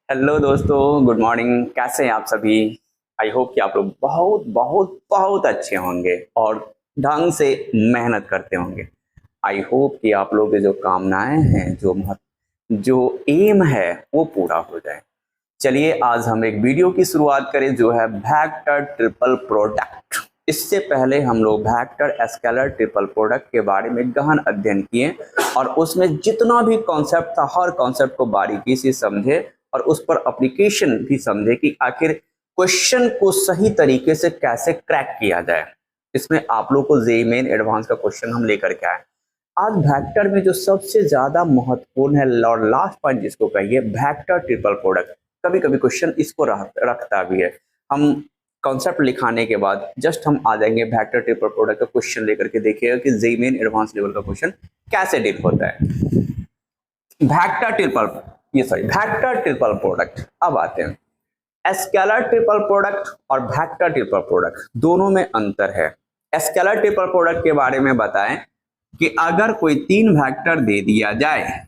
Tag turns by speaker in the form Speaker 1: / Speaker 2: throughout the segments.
Speaker 1: Hello दोस्तों, good morning. कैसे हैं आप सभी? आई होप कि आप लोग बहुत बहुत बहुत अच्छे होंगे और ढंग से मेहनत करते होंगे। आई होप कि आप लोग के जो कामनाएं हैं, जो एम है वो पूरा हो जाए। चलिए आज हम एक वीडियो की शुरुआत करें जो है वेक्टर ट्रिपल प्रोडक्ट। इससे पहले हम लोग वेक्टर स्केलर ट्रिपल प्रोडक्ट के बारे में गहन अध्ययन किए और उसमें जितना भी कॉन्सेप्ट था हर कॉन्सेप्ट को बारीकी से समझे और उस पर एप्लीकेशन भी समझे कि आखिर क्वेश्चन को सही तरीके से कैसे क्रैक किया जाए। इसमें आप लोग को जेईई मेन एडवांस का क्वेश्चन हम लेकर के आए। आज वेक्टर में जो सबसे ज्यादा महत्वपूर्ण है और लास्ट पॉइंट जिसको कहिए वेक्टर ट्रिपल प्रोडक्ट। कभी कभी क्वेश्चन इसको रखता भी है। हम कॉन्सेप्ट लिखाने के बाद जस्ट हम आ जाएंगे वेक्टर ट्रिपल प्रोडक्ट का क्वेश्चन लेकर के। देखिएगा कि जेईई मेन एडवांस लेवल का क्वेश्चन कैसे डील होता है। Vector triple product. अब आते हैं स्केलर ट्रिपल प्रोडक्ट और वेक्टर ट्रिपल प्रोडक्ट, दोनों में अंतर है। स्केलर ट्रिपल प्रोडक्ट के बारे में बताएं कि अगर कोई तीन वेक्टर दे दिया जाए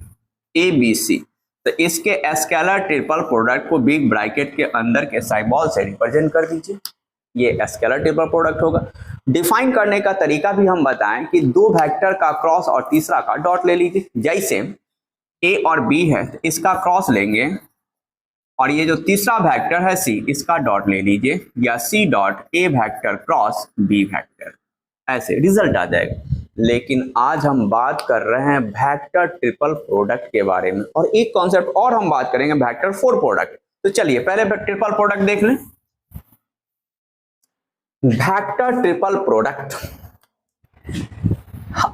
Speaker 1: ए बी सी, तो इसके स्केलर ट्रिपल प्रोडक्ट को बिग ब्रैकेट के अंदर के सिंबल से रिप्रेजेंट कर दीजिए। ये स्केलर ट्रिपल प्रोडक्ट होगा। डिफाइन करने का तरीका भी हम बताएं कि दो वेक्टर का क्रॉस और तीसरा का डॉट ले लीजिए। जैसे ए और बी है तो इसका क्रॉस लेंगे और ये जो तीसरा वेक्टर है सी, इसका डॉट ले लीजिए, या C dot A vector cross B vector, ऐसे रिजल्ट आ जाएगा। लेकिन आज हम बात कर रहे हैं वेक्टर ट्रिपल प्रोडक्ट के बारे में और एक कॉन्सेप्ट और हम बात करेंगे वेक्टर फोर प्रोडक्ट। तो चलिए पहले ट्रिपल प्रोडक्ट देख लें। वेक्टर ट्रिपल प्रोडक्ट,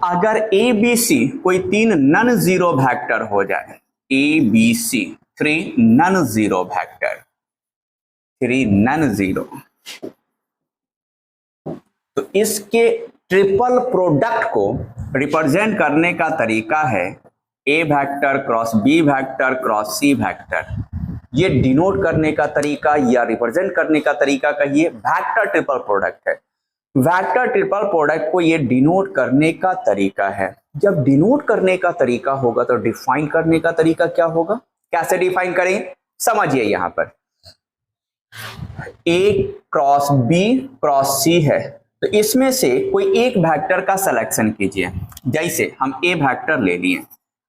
Speaker 1: अगर ए बी सी कोई तीन नन जीरो वेक्टर हो जाए, A B C three non zero vector, three non zero, तो इसके ट्रिपल प्रोडक्ट को रिप्रेजेंट करने का तरीका है A vector cross B vector cross C vector. ये डिनोट करने का तरीका या रिप्रेजेंट करने का तरीका कहिए वेक्टर ट्रिपल प्रोडक्ट है। वेक्टर ट्रिपल प्रोडक्ट को ये डिनोट करने का तरीका है। जब डिनोट करने का तरीका होगा तो डिफाइन करने का तरीका क्या होगा? कैसे डिफाइन करें समझिए। यहां पर ए क्रॉस बी क्रॉस सी है तो इसमें से कोई एक वेक्टर का सिलेक्शन कीजिए। जैसे हम ए वेक्टर ले लिए,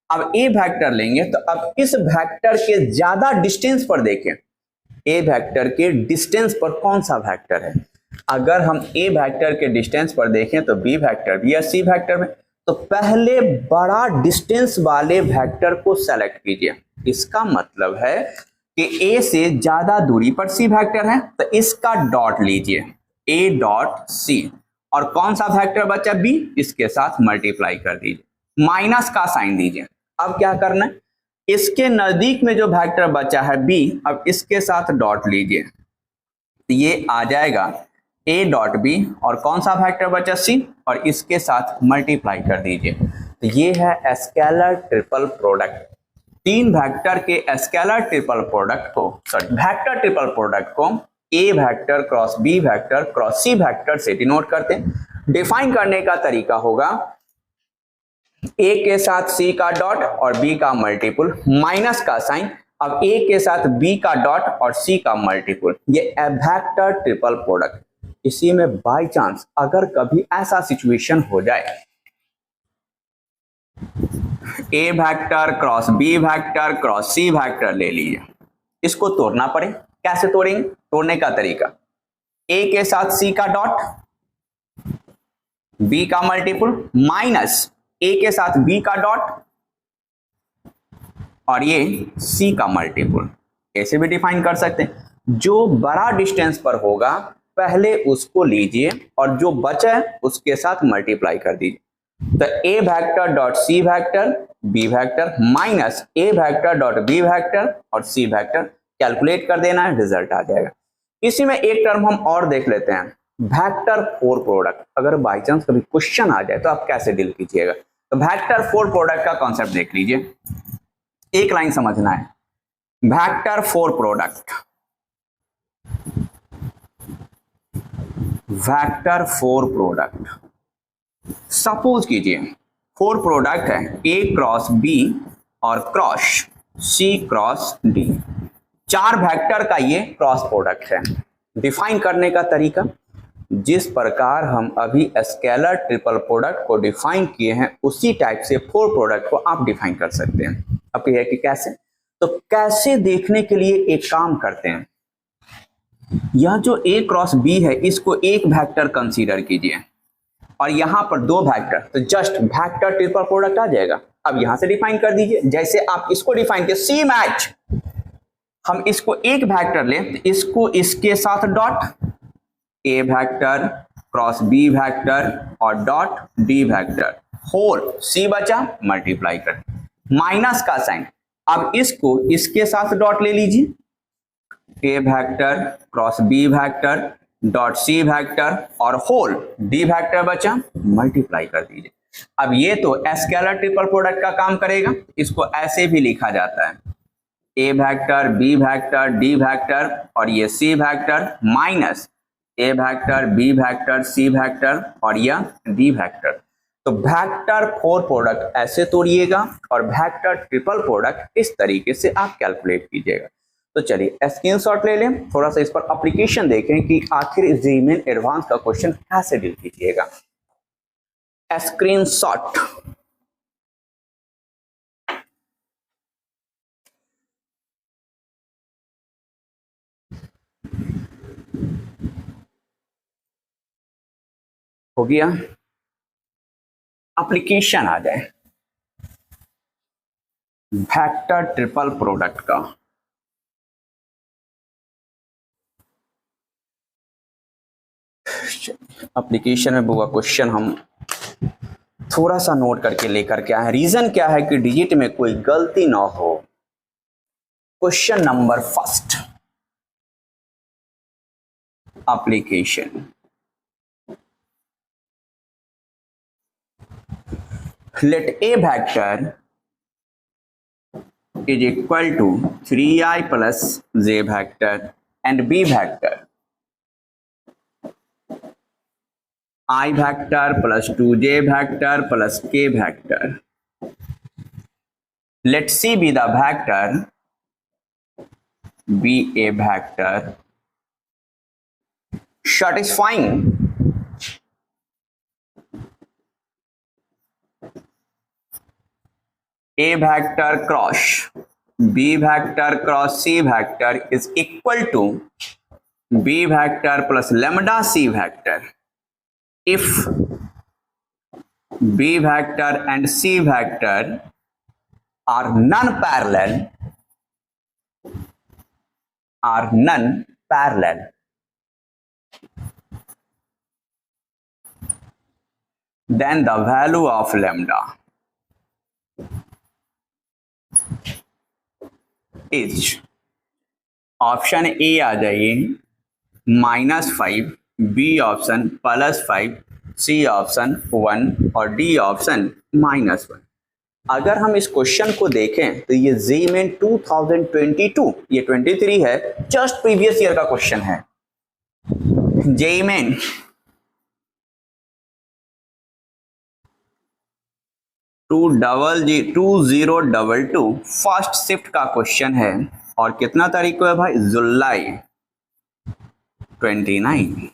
Speaker 1: अब ए वेक्टर लेंगे तो अब इस वेक्टर के ज्यादा डिस्टेंस पर देखें, ए वेक्टर के डिस्टेंस पर कौन सा वेक्टर है। अगर हम ए वेक्टर के डिस्टेंस पर देखें तो बी वेक्टर भी है सी वेक्टर में, तो पहले बड़ा डिस्टेंस वाले वेक्टर को सेलेक्ट कीजिए। इसका मतलब है कि ए से ज्यादा दूरी पर सी वेक्टर है तो इसका डॉट लीजिए, ए डॉट सी, और कौन सा वेक्टर बचा बी, इसके साथ मल्टीप्लाई कर दीजिए, माइनस का साइन दीजिए। अब क्या करना है, इसके नजदीक में जो वेक्टर बचा है बी, अब इसके साथ डॉट लीजिए, तो ये आ जाएगा ए डॉट बी, और कौन सा वेक्टर बचा सी, और इसके साथ मल्टीप्लाई कर दीजिए। तो ये है स्केलर ट्रिपल प्रोडक्ट। तीन वेक्टर के स्केलर ट्रिपल प्रोडक्ट को, वेक्टर ट्रिपल प्रोडक्ट को A vector cross B vector cross C vector से डिनोट करते हैं। डिफाइन करने का तरीका होगा ए के साथ सी का डॉट और बी का मल्टीपुल, माइनस का साइन, अब ए के साथ बी का डॉट और सी का मल्टीपुल, ये वेक्टर ट्रिपल प्रोडक्ट। इसी में बाय चांस अगर कभी ऐसा सिचुएशन हो जाए A vector cross B vector cross C vector ले लीजिए, इसको तोड़ना पड़े, कैसे तोड़ेंगे? तोड़ने का तरीका, ए के साथ सी का डॉट, बी का मल्टीपुल, माइनस ए के साथ बी का डॉट और ये सी का मल्टीपुल, ऐसे भी डिफाइन कर सकते हैं। जो बड़ा डिस्टेंस पर होगा पहले उसको लीजिए और जो बचा है उसके साथ मल्टीप्लाई कर दीजिए। तो A vector dot C vector B vector minus A vector dot B vector और सी वेक्टर, कैलकुलेट कर देना है, रिजल्ट आ जाएगा। इसी में एक टर्म हम और देख लेते हैं, वेक्टर फोर प्रोडक्ट। अगर बाई चांस कभी क्वेश्चन आ जाए तो आप कैसे डील कीजिएगा। तो वेक्टर फोर प्रोडक्ट का कॉन्सेप्ट देख लीजिए, एक लाइन समझना है। Vector four product, vector four product, suppose कीजिए फोर प्रोडक्ट है ए क्रॉस बी और cross C cross D। 4 vector का ये क्रॉस प्रोडक्ट है। डिफाइन करने का तरीका, जिस प्रकार हम अभी स्केलर ट्रिपल प्रोडक्ट को डिफाइन किए हैं उसी टाइप से 4 प्रोडक्ट को आप डिफाइन कर सकते हैं। अब यह है कि कैसे, तो कैसे देखने के लिए एक काम करते हैं, यह जो A क्रॉस B है इसको एक वेक्टर कंसीडर कीजिए और यहां पर 2 वेक्टर, तो जस्ट वेक्टर ट्रिपल प्रोडक्ट आ जाएगा। अब यहां से डिफाइन कर दीजिए, जैसे आप इसको डिफाइन किए C मैच, हम इसको एक वेक्टर लें तो इसको इसके साथ dot A vector cross B vector और dot D vector, whole C बचा, मल्टीप्लाई कर माइनस का साइन। अब इसको इसके साथ डॉट ले लीजिए, A vector cross B vector dot C vector और होल D वेक्टर बचा, मल्टीप्लाई कर दीजिए। अब ये तो स्केलर ट्रिपल प्रोडक्ट का काम करेगा, इसको ऐसे भी लिखा जाता है A vector B vector D vector और ये C vector minus A vector B vector C vector और यह D वेक्टर। तो वेक्टर 4 प्रोडक्ट ऐसे तोड़िएगा और वेक्टर ट्रिपल प्रोडक्ट इस तरीके से आप कैलकुलेट कीजिएगा। तो चलिए स्क्रीनशॉट ले लें, थोड़ा सा इस पर एप्लीकेशन देखें कि आखिर जीमेन एडवांस का क्वेश्चन कैसे डील कीजिएगा। स्क्रीनशॉट हो गया, एप्लीकेशन आ जाए वेक्टर ट्रिपल प्रोडक्ट का। एप्लीकेशन में बुआ क्वेश्चन हम थोड़ा सा नोट करके लेकर के आए। रीजन क्या है कि डिजिट में कोई गलती ना हो। Question number first, application. Let A vector is equal to 3i plus j vector and B vector I vector plus 2j vector plus k vector. Let C be the vector, be a vector satisfying A vector cross B vector cross C vector is equal to B vector plus lambda C vector if B vector and C vector are non-parallel, then the value of lambda is, option A आ जाइए -5, B option +5, C option 1 और D option -1। अगर हम इस question को देखें तो ये जीमेन 2022, ये 23 है, जस्ट प्रीवियस ईयर का क्वेश्चन है। जीमेन 2022 फर्स्ट शिफ्ट का क्वेश्चन है और कितना तारीख को है भाई, जुलाई 29।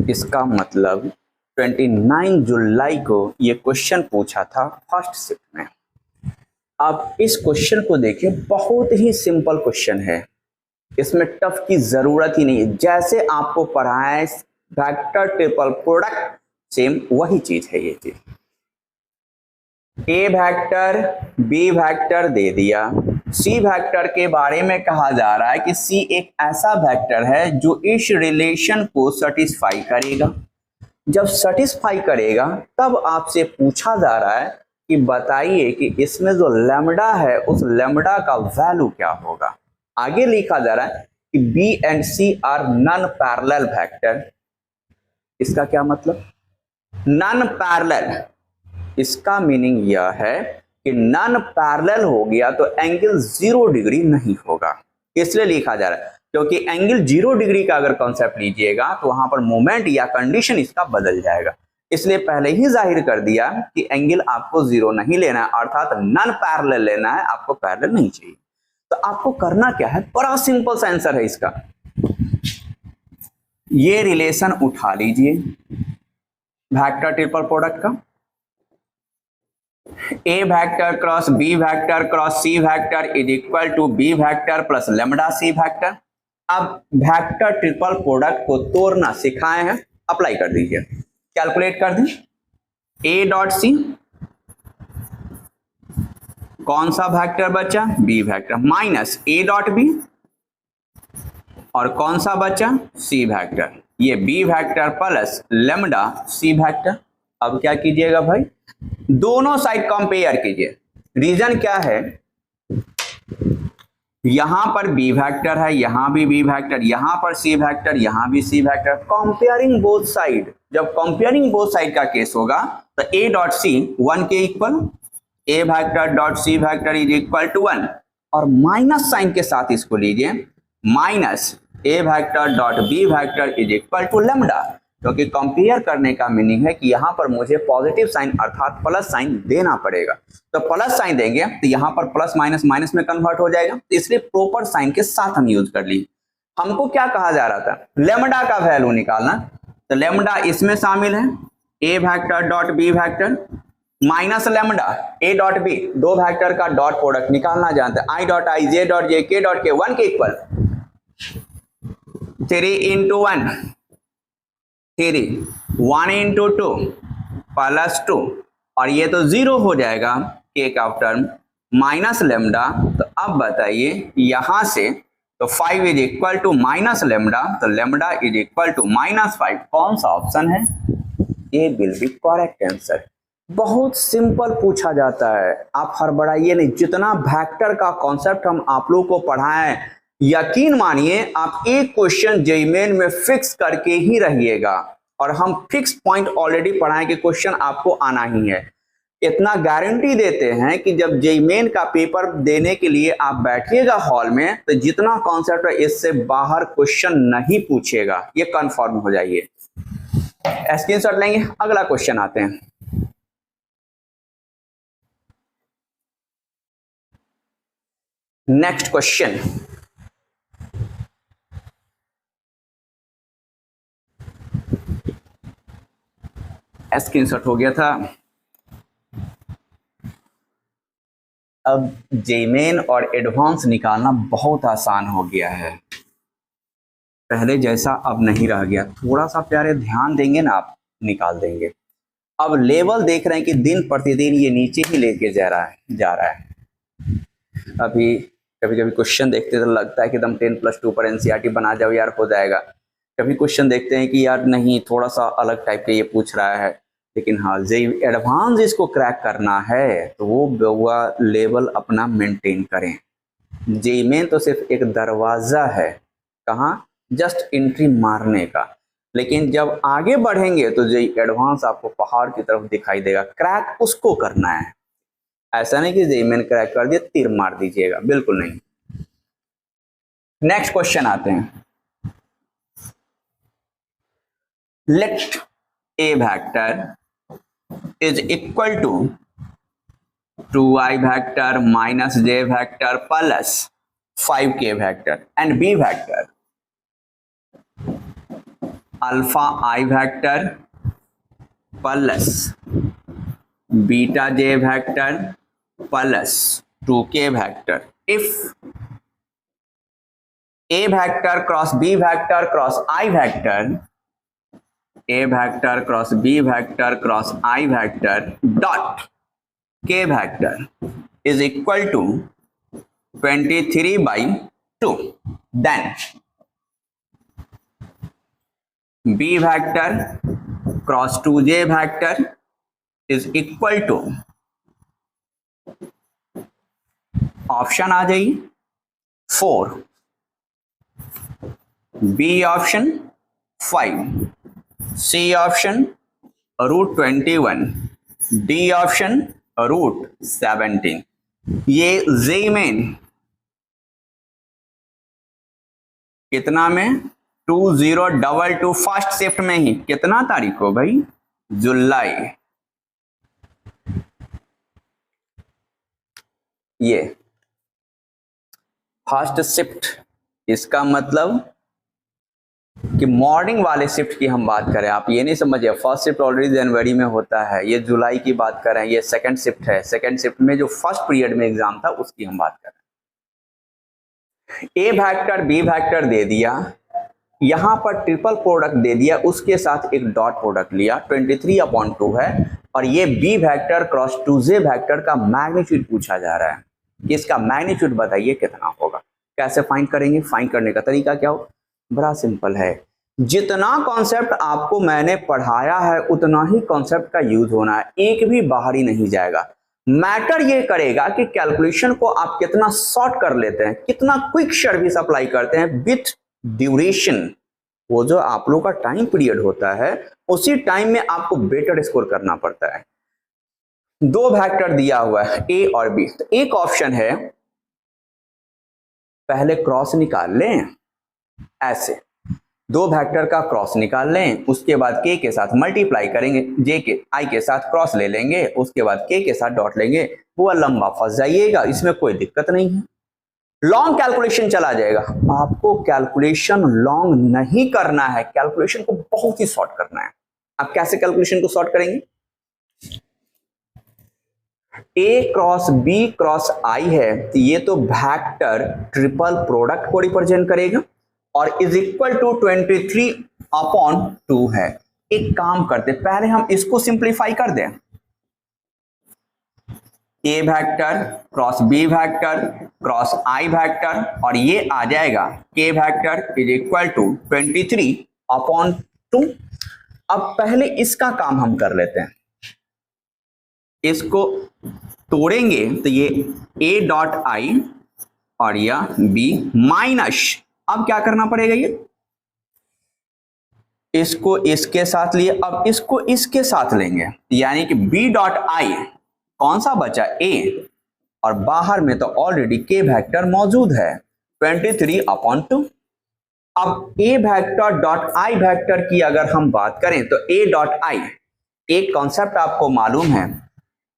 Speaker 1: इसका मतलब 29 जुलाई को ये क्वेश्चन पूछा था फर्स्ट शिफ्ट में। अब इस क्वेश्चन को देखिए, बहुत ही सिंपल क्वेश्चन है, इसमें टफ की जरूरत ही नहीं है। जैसे आपको पढ़ाए वेक्टर ट्रिपल प्रोडक्ट, सेम वही चीज है ये चीज। ए वेक्टर बी वेक्टर दे दिया, सी वेक्टर के बारे में कहा जा रहा है कि सी एक ऐसा वेक्टर है जो इस रिलेशन को सेटिस्फाई करेगा। जब सेटिस्फाई करेगा तब आपसे पूछा जा रहा है कि बताइए कि इसमें जो लैम्डा है उस लैम्डा का वैल्यू क्या होगा। आगे लिखा जा रहा है कि B and C are non parallel vector. इसका क्या मतलब, नॉन पैरेलल, इसका मीनिंग यह है कि नॉन पैरेलल हो गया तो एंगल 0 डिग्री नहीं होगा। इसलिए लिखा जा रहा है क्योंकि एंगल 0 डिग्री का अगर कॉन्सेप्ट लीजिएगा तो वहां पर मोमेंट या कंडीशन इसका बदल जाएगा। इसलिए पहले ही जाहिर कर दिया कि एंगल आपको जीरो नहीं लेना है, अर्थात नन पैरेलल लेना है, आपको पैरेलल नहीं चाहिए। तो आपको करना क्या है, बड़ा सिंपल सा आंसर है इसका। ये रिलेशन उठा लीजिए वेक्टर ट्रिपल प्रोडक्ट का, A vector cross B vector cross C vector is equal to B vector plus lambda C vector. अब वेक्टर ट्रिपल प्रोडक्ट को तोड़ना सिखाए हैं, अप्लाई कर दीजिए, कैलकुलेट कर दें। ए डॉट सी, कौन सा वेक्टर बचा, B vector, minus A dot B, और कौन सा बचा, सी वेक्टर, ये B vector plus lambda C vector. अब क्या कीजिएगा भाई, दोनों साइड कंपेयर कीजिए। रीजन क्या है, यहां पर बी वेक्टर है, यहां भी बी वेक्टर, यहां पर सी वेक्टर, यहां भी C vector, comparing both side. जब कंपेयरिंग बोथ साइड का केस होगा तो ए डॉट सी 1 के equal, A vector dot C vector is equal to 1, और माइनस साइन के साथ इसको लीजिए, minus A vector dot B vector is equal to lambda, क्योंकि कंपेयर करने का मीनिंग है कि यहां पर मुझे पॉजिटिव साइन अर्थात प्लस साइन देना पड़ेगा। तो प्लस साइन देंगे तो यहां पर प्लस माइनस माइनस में कन्वर्ट हो जाएगा, तो इसलिए प्रॉपर साइन के साथ हम यूज कर लिए। हमको क्या कहा जा रहा था, लेमडा का वैल्यू निकालना, तो लेमडा इसमें शामिल है, A vector dot B vector minus lambda A dot B, दो वेक्टर का डॉट प्रोडक्ट निकालना जानते हैं, I dot I J dot J के डॉट के 1 के इक्वल 3 इंटू 1 3, 1 इंटू 2 प्लस 2, और ये तो जीरो हो जाएगा के का टर्म माइनस लेमडा। तो अब बताइए यहां से, तो 5 is equal to minus lambda, तो लेमडा इज इक्वल टू -5, कौन सा ऑप्शन है, ये विल बी करेक्ट आंसर। बहुत सिंपल पूछा जाता है, आप हड़बड़ाइए नहीं। जितना वेक्टर का कॉन्सेप्ट हम आप लोगों को पढ़ाएं, यकीन मानिए आप एक क्वेश्चन जेईई मेन में फिक्स करके ही रहिएगा, और हम फिक्स पॉइंट ऑलरेडी पढ़ाएं कि क्वेश्चन आपको आना ही है। इतना गारंटी देते हैं कि जब जेईई मेन का पेपर देने के लिए आप बैठिएगा हॉल में, तो जितना कॉन्सेप्ट है इससे बाहर क्वेश्चन नहीं पूछेगा, ये कंफर्म हो जाइए। स्क्रीनशॉट लेंगे, अगला क्वेश्चन आते हैं। नेक्स्ट क्वेश्चन, स्क्रीनशॉट हो गया था। अब जेईई मेन और एडवांस निकालना बहुत आसान हो गया है, पहले जैसा अब नहीं रह गया। थोड़ा सा प्यारे ध्यान देंगे ना, आप निकाल देंगे। अब लेवल देख रहे हैं कि दिन प्रतिदिन ये नीचे ही लेके जा रहा है। अभी कभी कभी क्वेश्चन देखते तो लगता है कि एकदम 10+2 पर एनसीईआरटी बना जाओ यार, हो जाएगा। कभी क्वेश्चन देखते हैं कि यार नहीं, थोड़ा सा अलग टाइप के ये पूछ रहा है, लेकिन हाँ जेईई एडवांस इसको क्रैक करना है तो वो लेवल अपना मेंटेन करें। जेईई मेन तो सिर्फ एक दरवाजा है, कहाँ, जस्ट एंट्री मारने का, लेकिन जब आगे बढ़ेंगे तो जेईई एडवांस आपको पहाड़ की तरफ दिखाई देगा। क्रैक उसको करना है, ऐसा नहीं कि जेईई मेन क्रैक कर दिया तीर मार दीजिएगा, बिल्कुल नहीं। नेक्स्ट क्वेश्चन आते हैं। Let A vector is equal to 2i vector minus j vector plus 5k vector and b vector alpha I vector plus beta j vector plus 2k vector if a vector cross b vector cross I vector, a vector cross b vector cross I vector dot k vector is equal to 23/2, then b vector cross 2j vector is equal to, option आ जाइए 4, b option 5, C option √21, D option √17। ये JEE main कितना में 2022 first shift में ही, कितना तारीख को भाई जुलाई, ये फर्स्ट शिफ्ट, इसका मतलब कि मॉर्निंग वाले शिफ्ट की हम बात करें, आप ये नहीं समझिए फर्स्ट शिफ्ट ऑलरेडी जनवरी में होता है, ये जुलाई की बात कर रहे हैं, ये सेकंड शिफ्ट है, सेकंड शिफ्ट में जो फर्स्ट पीरियड में एग्जाम था उसकी हम बात कर रहे हैं। ए वेक्टर बी वेक्टर दे दिया, यहां पर ट्रिपल प्रोडक्ट दे दिया, उसके साथ एक डॉट प्रोडक्ट लिया, 23/2 है, और ये बी वेक्टर क्रॉस 2जे वेक्टर का मैग्नीट्यूड पूछा जा रहा है, इसका मैग्नीट्यूड बताइए कितना होगा। कैसे फाइंड करेंगे, फाइंड करने का तरीका क्या हो, बड़ा सिंपल है, जितना कॉन्सेप्ट आपको मैंने पढ़ाया है उतना ही कॉन्सेप्ट का यूज होना है, एक भी बाहर ही नहीं जाएगा। मैटर ये करेगा कि कैलकुलेशन को आप कितना शॉर्ट कर लेते हैं, कितना क्विक सर्विस अप्लाई करते हैं विथ ड्यूरेशन। वो जो आप लोगों का टाइम पीरियड होता है उसी टाइम में आपको बेटर स्कोर करना पड़ता है। दो वेक्टर दिया हुआ है ए और बी, तो एक ऑप्शन है पहले क्रॉस निकाल लें, ऐसे दो वेक्टर का क्रॉस निकाल लें, उसके बाद के साथ मल्टीप्लाई करेंगे, जे के आई के साथ क्रॉस ले लेंगे, उसके बाद के साथ डॉट लेंगे, वो लंबा फंस जाइएगा, इसमें कोई दिक्कत नहीं है, लॉन्ग कैलकुलेशन चला जाएगा। आपको कैलकुलेशन लॉन्ग नहीं करना है, कैलकुलेशन को बहुत ही शॉर्ट करना है। आप कैसे कैलकुलेशन को शॉर्ट करेंगे, ए क्रॉस बी क्रॉस आई है, तो ये तो वेक्टर ट्रिपल प्रोडक्ट को रिप्रेजेंट करेगा और इज इक्वल टू 23/2 है। एक काम करते, पहले हम इसको सिंप्लीफाई कर दें, A vector cross B vector cross I vector, और ये आ जाएगा के वेक्टर इज इक्वल टू 23/2। अब पहले इसका काम हम कर लेते हैं, इसको तोड़ेंगे तो ये ए डॉट आई और यह बी माइनस, अब क्या करना पड़ेगा, ये इसको इसके साथ लिए, अब इसको इसके साथ लेंगे, यानी कि बी डॉट आई कौन सा बचा, ए, और बाहर में तो ऑलरेडी के वेक्टर मौजूद है 23/2। अब ए वेक्टर डॉट आई वेक्टर की अगर हम बात करें तो ए डॉट आई, एक कॉन्सेप्ट आपको मालूम है,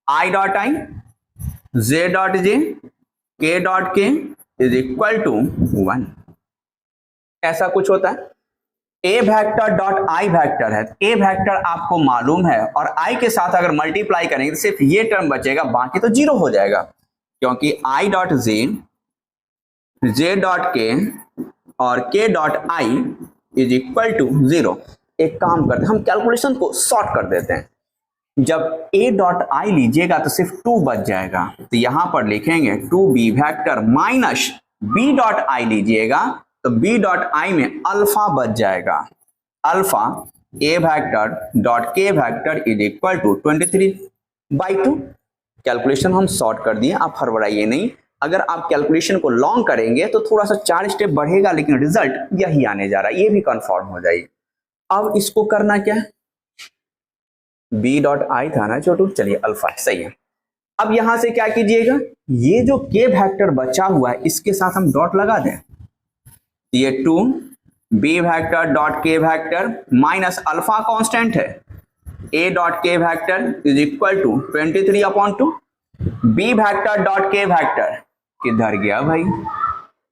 Speaker 1: I dot I J dot J के डॉट के इज इक्वल टू 1, ऐसा कुछ होता है। A vector dot I vector है, ए वेक्टर आपको मालूम है और आई के साथ अगर मल्टीप्लाई करेंगे तो सिर्फ ये टर्म बचेगा, बाकी तो जीरो हो जाएगा, क्योंकि I dot J, J dot K और K dot I is equal to 0। एक काम करते हैं, हम कैलकुलेशन को शॉर्ट कर देते हैं, जब ए डॉट आई लीजिएगा तो सिर्फ 2 बच जाएगा, तो यहां पर लिखेंगे 2b vector minus B dot I लीजिएगा तो बी डॉट आई में अल्फा बच जाएगा, alpha A vector dot K vector is equal to 23/2। Calculation हम शॉर्ट कर दिए, आप हड़बड़ाइए नहीं, अगर आप कैलकुलेशन को लॉन्ग करेंगे तो थोड़ा सा 4 स्टेप बढ़ेगा, लेकिन रिजल्ट यही आने जा रहा है, ये भी कंफर्म हो जाइए। अब इसको करना क्या है, बी डॉट आई था ना छोटू, चलिए अल्फा सही है। अब यहां से क्या कीजिएगा, ये जो के वेक्टर बचा हुआ है इसके साथ हम डॉट लगा दें, ये 2 B vector dot K vector minus alpha constant है, A dot K vector is equal to 23/2, B vector dot K vector किधर गया भाई,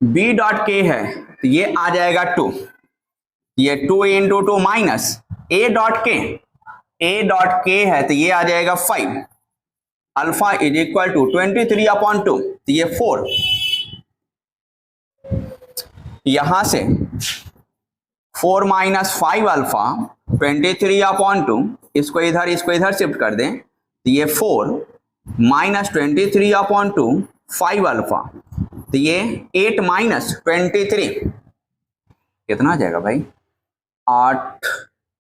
Speaker 1: बी डॉट के है तो ये आ जाएगा 2, ये 2 इंटू 2 माइनस ए डॉट के, ए डॉट के है तो ये आ जाएगा 5, अल्फा इज इक्वल टू 23/2, तो ये 4, यहां से 4 माइनस 5 अल्फा 23/2, इसको इधर शिफ्ट कर दें, तो ये 4 माइनस 23/2 5 अल्फा, तो ये 8 माइनस 23 कितना आ जाएगा भाई, 8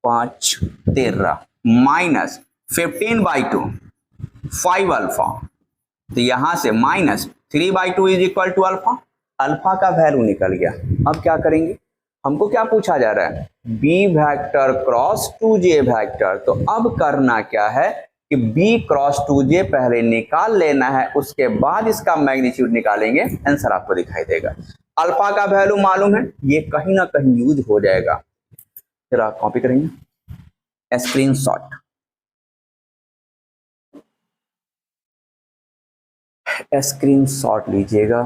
Speaker 1: 5 13 माइनस 15/2 5 अल्फा, तो यहां से minus 3/2 is equal to alpha, alpha का वैल्यू निकल गया। अब क्या करेंगे, हमको क्या पूछा जा रहा है, बी वेक्टर क्रॉस 2जे वेक्टर, तो अब करना क्या है कि बी क्रॉस 2जे पहले निकाल लेना है, उसके बाद इसका मैग्नीट्यूड निकालेंगे, आंसर आपको दिखाई देगा। अल्फा का वैल्यू मालूम है, ये कहीं ना कहीं यूज हो जाएगा, जरा कॉपी करेंगे, स्क्रीनशॉट स्क्रीन शॉट लीजिएगा।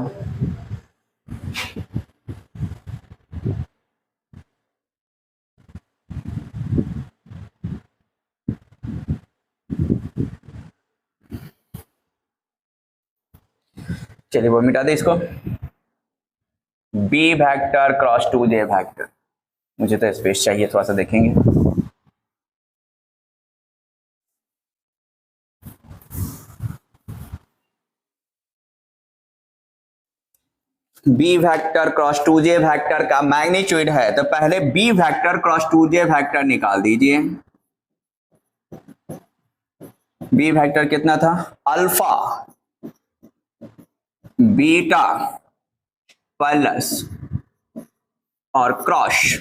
Speaker 1: चलिए वो मिटा दे इसको। B vector cross two J vector, मुझे तो स्पेस चाहिए, थोड़ा सा देखेंगे। B vector cross two J vector का मैग्नीट्यूड है, तो पहले B vector cross two J vector निकाल दीजिए। बी वेक्टर कितना था? अल्फा बीटा प्लस और क्रॉस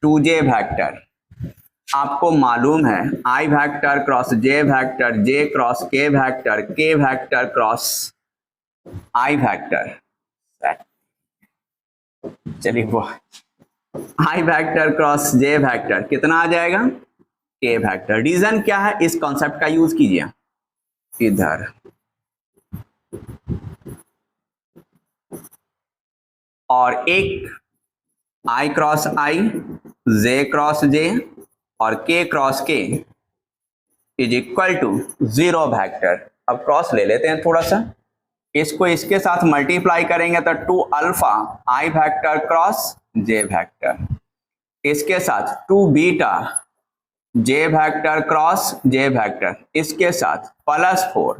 Speaker 1: टू जे वेक्टर। आपको मालूम है I vector cross J vector, J cross K vector, K vector cross I vector. चलिए वो I vector cross J vector कितना आ जाएगा? के वेक्टर। रीजन क्या है? इस कॉन्सेप्ट का यूज कीजिए इधर। और एक आई क्रॉस आई, जे क्रॉस जे और K cross K is equal to zero vector. अब क्रॉस ले लेते हैं थोड़ा सा, इसको इसके साथ मल्टीप्लाई करेंगे तो two alpha I vector cross J vector, इसके साथ two beta J vector cross J vector, इसके साथ plus four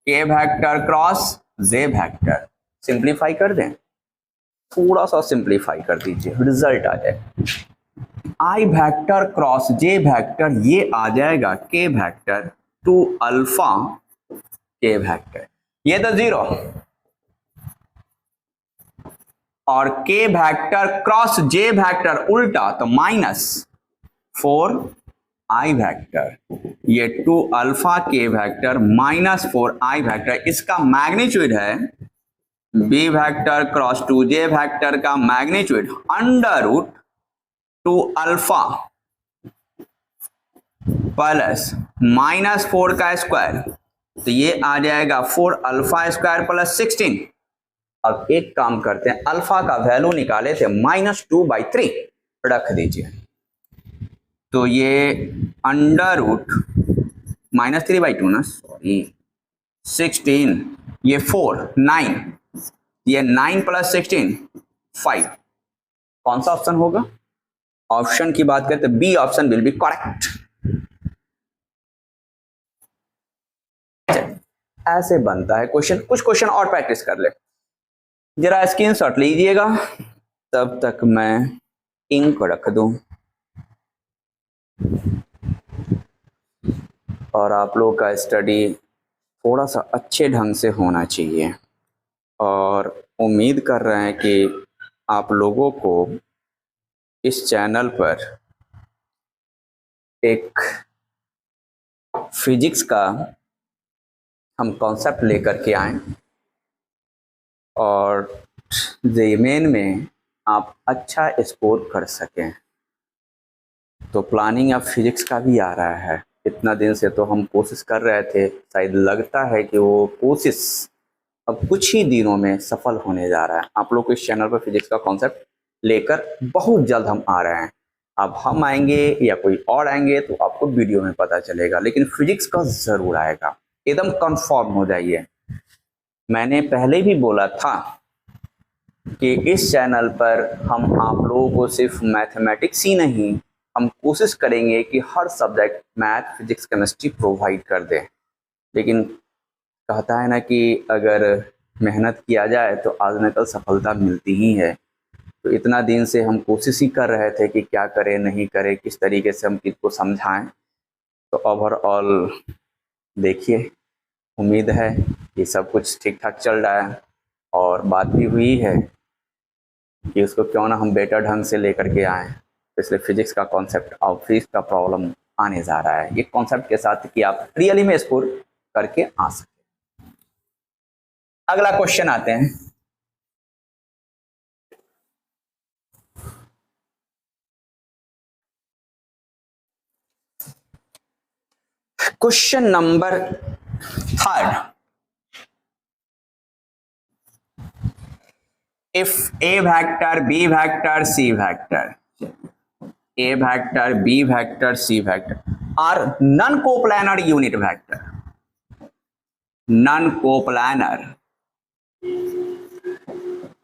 Speaker 1: K vector cross J vector. Simplify कर दें, थोड़ा सा सिंप्लीफाई कर दीजिए, रिजल्ट आ जाए आई वेक्टर क्रॉस जे वेक्टर, ये आ जाएगा के वेक्टर टू अल्फा के वेक्टर, ये तो जीरो, और के वेक्टर क्रॉस जे वेक्टर उल्टा तो माइनस फोर आई वेक्टर, ये टू अल्फा के vector minus four I vector. इसका मैग्नीट्यूड है B vector cross two J vector का magnitude under root two alpha plus minus four का स्क्वायर, तो ये आ जाएगा फोर अल्फा स्क्वायर प्लस 16। अब एक काम करते हैं, अल्फा का वैल्यू निकाले थे -2/3 रख दीजिए, तो ये अंडर रूट -3/2 ना, सॉरी 16, ये 4 9, ये 9 + 16 5। कौन सा ऑप्शन होगा? ऑप्शन की बात करते B option will be correct. ऐसे बनता है क्वेश्चन। कुछ क्वेश्चन और प्रैक्टिस कर ले, जरा स्क्रीनशॉट लीजिएगा, तब तक मैं इंक रख दूं और आप लोग का स्टडी थोड़ा सा अच्छे ढंग से होना चाहिए। और उम्मीद कर रहे हैं कि आप लोगों को इस चैनल पर एक फिजिक्स का हम कॉन्सेप्ट लेकर के आए और जेईई में आप अच्छा स्कोर कर सकें। तो प्लानिंग ऑफ फिजिक्स का भी आ रहा है। इतना दिन से तो हम कोशिश कर रहे थे, शायद लगता है कि वो कोशिश अब कुछ ही दिनों में सफल होने जा रहा है। आप लोग को इस चैनल पर फिजिक्स का कॉन्सेप्ट लेकर बहुत जल्द हम आ रहे हैं। अब हम आएंगे या कोई और आएंगे तो आपको वीडियो में पता चलेगा, लेकिन फिजिक्स का जरूर आएगा, एकदम कंफर्म हो जाइए। मैंने पहले भी बोला था कि इस चैनल पर हम आप लोगों को सिर्फ मैथमेटिक्स ही नहीं, हम कोशिश करेंगे कि हर subject math physics chemistry provide कर दें। लेकिन कहता है ना कि अगर मेहनत किया जाए तो आज न कल सफलता मिलती ही है। तो इतना दिन से हम कोशिश ही कर रहे थे कि क्या करें नहीं करें, किस तरीके से हम इसको समझाएं। तो ओवरऑल देखिए, उम्मीद है कि सब कुछ ठीक ठाक चल रहा है, और बात भी हुई है कि उसको क्यों ना हम बेटर ढंग से लेकर के आएँ। इसलिए फिजिक्स का कॉन्सेप्ट और फिजिक्स का प्रॉब्लम आने जा रहा है, ये कॉन्सेप्ट के साथ कि आप रियली में स्कोर करके आ सकें। अगला क्वेश्चन आते हैं। Question number 3, if A vector, B vector, C vector, A vector, B vector, C vector are non-coplanar unit vector, non-coplanar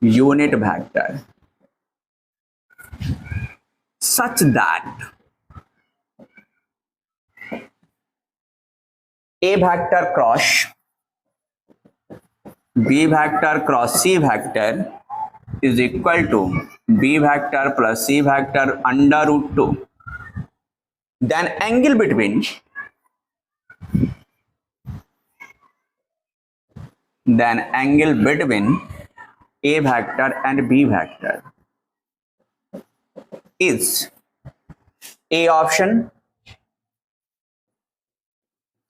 Speaker 1: unit vector such that A vector cross B vector cross C vector is equal to B vector plus C vector under root 2. Then angle between A vector and B vector is A option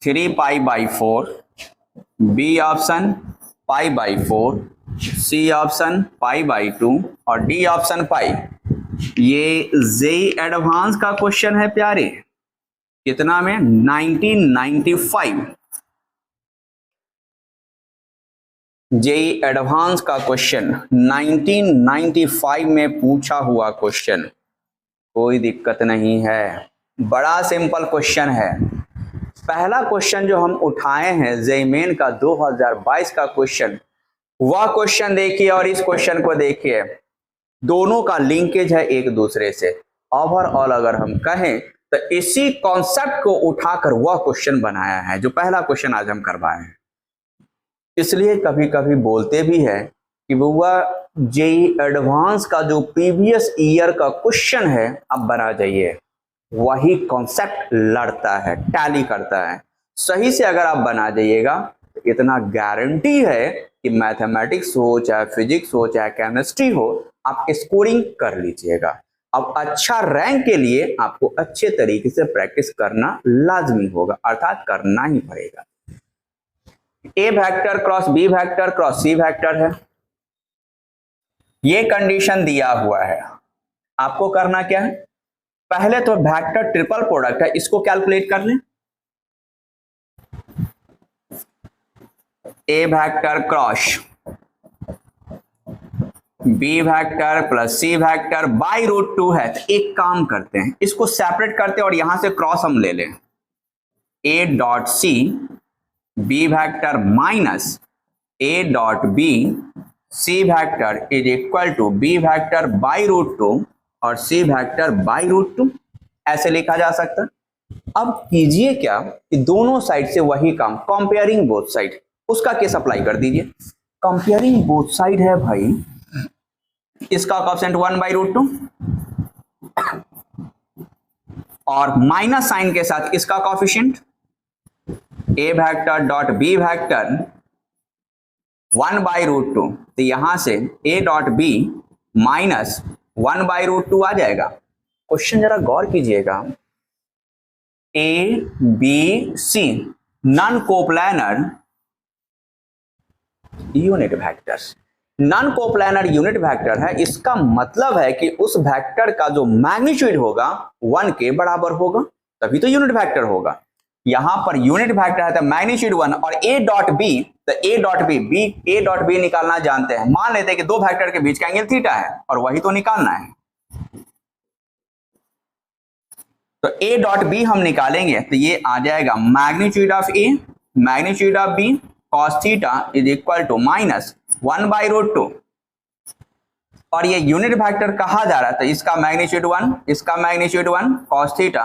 Speaker 1: 3 pi by 4, B option pi by 4, C option pi by 2 और D option pi. ये JEE advance का question है प्यारे, कितना में 1995 JEE advance का question 1995 में पूछा हुआ क्वेश्चन, कोई दिक्कत नहीं है, बड़ा सिंपल क्वेश्चन है। पहला क्वेश्चन जो हम उठाए हैं जेई मेन का 2022 का क्वेश्चन, वह क्वेश्चन देखिए और इस क्वेश्चन को देखिए, दोनों का लिंकेज है एक दूसरे से। ओवरऑल अगर हम कहें तो इसी कॉन्सेप्ट को उठाकर वह क्वेश्चन बनाया है जो पहला क्वेश्चन आज हम करवाए हैं। इसलिए कभी कभी बोलते भी है कि वह जेई एडवांस का जो प्रीवियस ईयर का क्वेश्चन है अब बना जाइए, वही कॉन्सेप्ट लड़ता है, टैली करता है। सही से अगर आप बना जाइएगा तो इतना गारंटी है कि मैथमेटिक्स हो चाहे फिजिक्स हो चाहे केमिस्ट्री हो, आप स्कोरिंग कर लीजिएगा। अब अच्छा रैंक के लिए आपको अच्छे तरीके से प्रैक्टिस करना लाजमी होगा, अर्थात करना ही पड़ेगा। A vector cross B vector cross C vector है, ये कंडीशन दिया हुआ है। आपको करना क्या है, पहले तो वेक्टर ट्रिपल प्रोडक्ट है, इसको कैलकुलेट कर लें। A vector cross B vector plus C vector by root 2 है, तो एक काम करते हैं, इसको सेपरेट करते हैं और यहां से क्रॉस हम ले लें। A dot C B vector minus A dot B C vector is equal to B vector by root 2 और सी वेक्टर बाई रूट 2, ऐसे लिखा जा सकता है। अब कीजिए क्या कि दोनों साइड से वही काम, कंपेयरिंग बोथ साइड, उसका केस अप्लाई कर दीजिए। कंपेयरिंग बोथ साइड है भाई, इसका कोएफिशिएंट 1/√2 और माइनस साइन के साथ इसका coefficient A vector dot B vector 1/√2, तो यहां से ए डॉट बी माइनस 1/√2 आ जाएगा। क्वेश्चन जरा गौर कीजिएगा, A B C non coplanar unit vectors, non coplanar unit vector है, इसका मतलब है कि उस वेक्टर का जो मैग्नीट्यूड होगा 1 के बराबर होगा, तभी तो यूनिट वेक्टर होगा। यहां पर यूनिट वेक्टर है तो मैग्नीट्यूड 1 और ए डॉट बी, तो ए डॉट बी निकालना जानते हैं। मान लेते हैं कि दो वेक्टर के बीच का एंगल थीटा है और वही तो निकालना है, तो ए डॉट बी हम निकालेंगे तो ये आ जाएगा magnitude of A magnitude of B cos theta is equal to minus 1/√2, और ये यूनिट वेक्टर कहा जा रहा है तो इसका मैग्नीट्यूड 1, इसका मैग्नीट्यूड 1 कॉस थीटा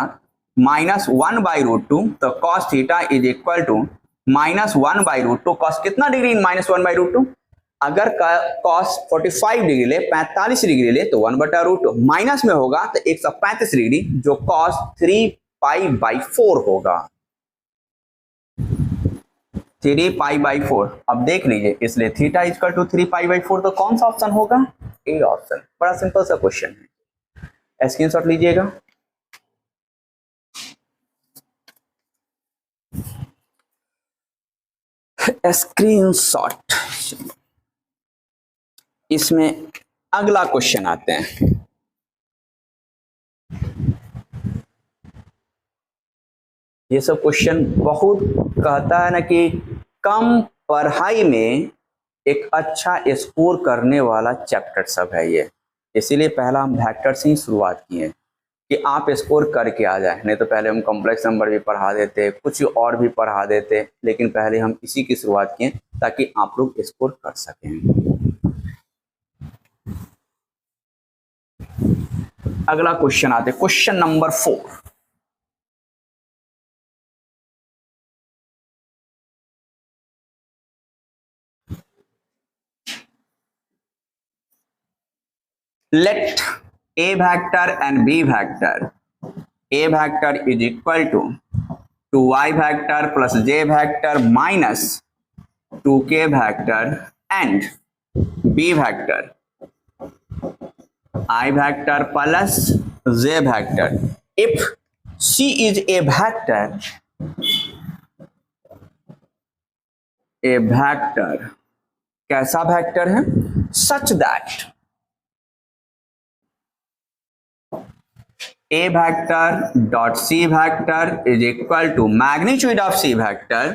Speaker 1: माइनस 1/√2, तो cos theta is equal to minus 1/√2। Cos कितना डिग्री माइनस 1/√2, अगर कॉस 45 डिग्री ले 45 डिग्री ले तो 1/√2, माइनस में होगा तो 135 डिग्री जो कॉस 3π/4 होगा, 3π/4। अब देख लीजिए, इसलिए थीटा इक्वल टू 3π/4, तो कौन सा ऑप्शन होगा, ए ऑप्शन। बड़ा सिंपल सा क्वेश्चन है, स्क्रीनशॉट लीजिएगा। स्क्रीनशॉट। इसमें अगला क्वेश्चन आते हैं, ये सब क्वेश्चन बहुत कहता है ना कि कम पढ़ाई में एक अच्छा स्कोर करने वाला चैप्टर सब है ये, इसीलिए पहला हम वेक्टर से ही शुरुआत किए कि आप स्कोर करके आ जाए। नहीं तो पहले हम कॉम्प्लेक्स नंबर भी पढ़ा देते, कुछ और भी पढ़ा देते, लेकिन पहले हम इसी की शुरुआत किए ताकि आप लोग स्कोर कर सकें। अगला क्वेश्चन आते, question number 4। Let a vector and b vector, a vector is equal to 2y vector plus j vector minus 2k vector and b vector I vector plus j vector. If C is a vector कैसा vector है? Such that a vector dot c vector is equal to magnitude of c vector